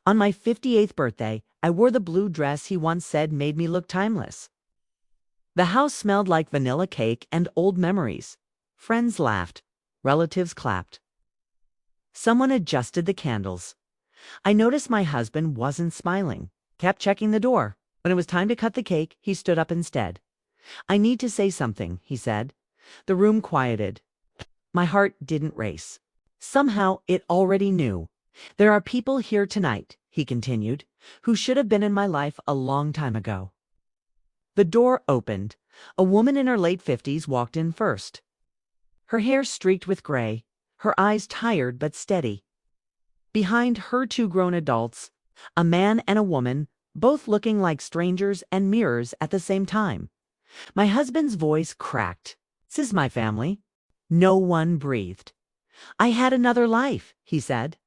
On my 58th birthday, I wore the blue dress he once said made me look timeless. The house smelled like vanilla cake and old memories. Friends laughed. Relatives clapped. Someone adjusted the candles. I noticed my husband wasn't smiling, kept checking the door. When it was time to cut the cake, he stood up instead. "I need to say something," he said. The room quieted. My heart didn't race. Somehow it already knew. "There are people here tonight," he continued, "who should have been in my life a long time ago." The door opened. A woman in her late 50s walked in first. Her hair streaked with gray, her eyes tired but steady. Behind her, two grown adults, a man and a woman, both looking like strangers and mirrors at the same time. My husband's voice cracked. "This is my family." No one breathed. "I had another life," he said.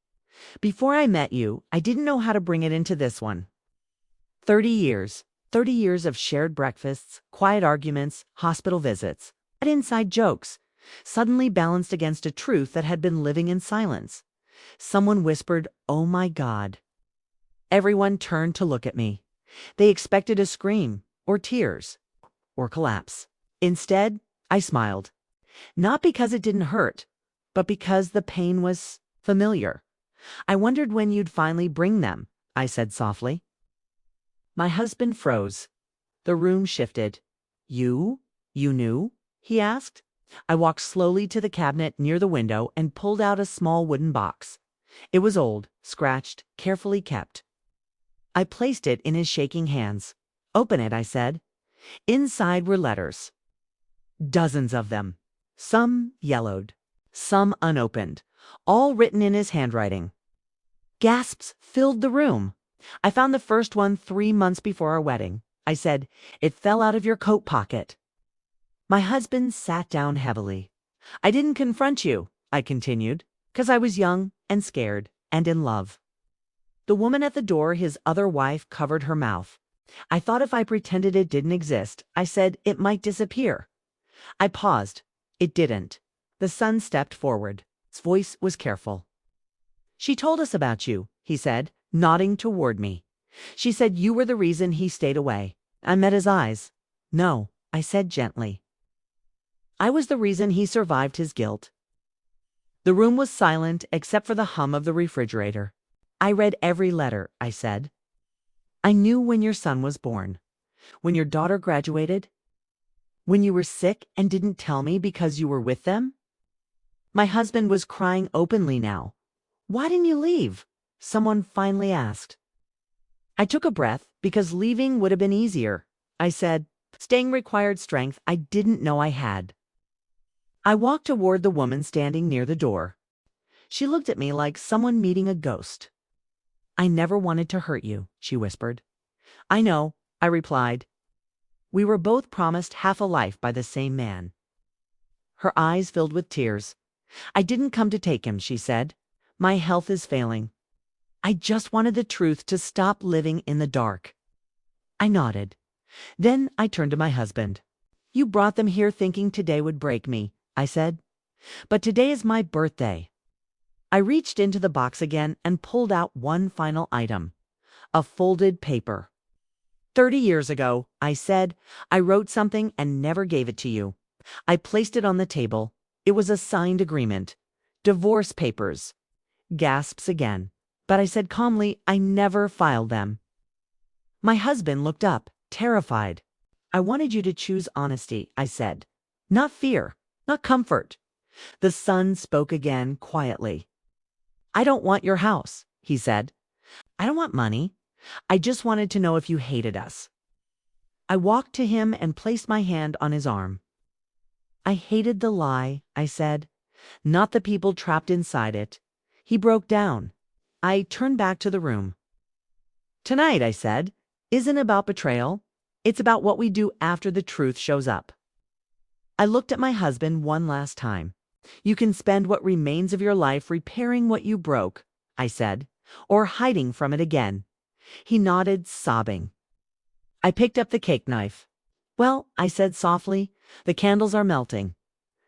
"Before I met you, I didn't know how to bring it into this one." 30 years. 30 years of shared breakfasts, quiet arguments, hospital visits, and inside jokes, suddenly balanced against a truth that had been living in silence. Someone whispered, "Oh my God." Everyone turned to look at me. They expected a scream, or tears, or collapse. Instead, I smiled. Not because it didn't hurt, but because the pain was familiar. "I wondered when you'd finally bring them," I said softly. My husband froze. The room shifted. You knew?" he asked. I walked slowly to the cabinet near the window and pulled out a small wooden box. It was old, scratched, carefully kept. I placed it in his shaking hands. "Open it," I said. Inside were letters. Dozens of them. Some yellowed, some unopened, all written in his handwriting. Gasps filled the room. "I found the first one 3 months before our wedding," I said. "It fell out of your coat pocket." My husband sat down heavily. "I didn't confront you," I continued, "because I was young and scared and in love." The woman at the door, his other wife, covered her mouth. "I thought if I pretended it didn't exist," I said, "it might disappear." I paused. It didn't. The son stepped forward. His voice was careful. "She told us about you," he said, nodding toward me. "She said you were the reason he stayed away." I met his eyes. "No," I said gently. "I was the reason he survived his guilt." The room was silent except for the hum of the refrigerator. "I read every letter," I said. "I knew when your son was born, when your daughter graduated, when you were sick and didn't tell me because you were with them." My husband was crying openly now. "Why didn't you leave?" someone finally asked. I took a breath because leaving would have been easier. I said, "Staying required strength I didn't know I had." I walked toward the woman standing near the door. She looked at me like someone meeting a ghost. "I never wanted to hurt you," she whispered. "I know," I replied. "We were both promised half a life by the same man." Her eyes filled with tears. "I didn't come to take him," she said. "My health is failing. I just wanted the truth to stop living in the dark." I nodded. Then I turned to my husband. "You brought them here thinking today would break me," I said. "But today is my birthday." I reached into the box again and pulled out one final item. A folded paper. 30 years ago," I said, "I wrote something and never gave it to you." I placed it on the table. It was a signed agreement. Divorce papers. Gasps again. But I said calmly, "I never filed them." My husband looked up, terrified. "I wanted you to choose honesty," I said. "Not fear, not comfort." The son spoke again quietly. "I don't want your house," he said. "I don't want money. I just wanted to know if you hated us." I walked to him and placed my hand on his arm. "I hated the lie," I said, "not the people trapped inside it." He broke down. I turned back to the room. "Tonight," I said, "isn't about betrayal. It's about what we do after the truth shows up." I looked at my husband one last time. "You can spend what remains of your life repairing what you broke," I said, "or hiding from it again." He nodded, sobbing. I picked up the cake knife. "Well," I said softly, "the candles are melting."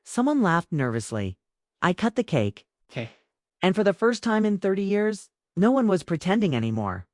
Someone laughed nervously. I cut the cake. Okay. And for the first time in 30 years, No one was pretending anymore.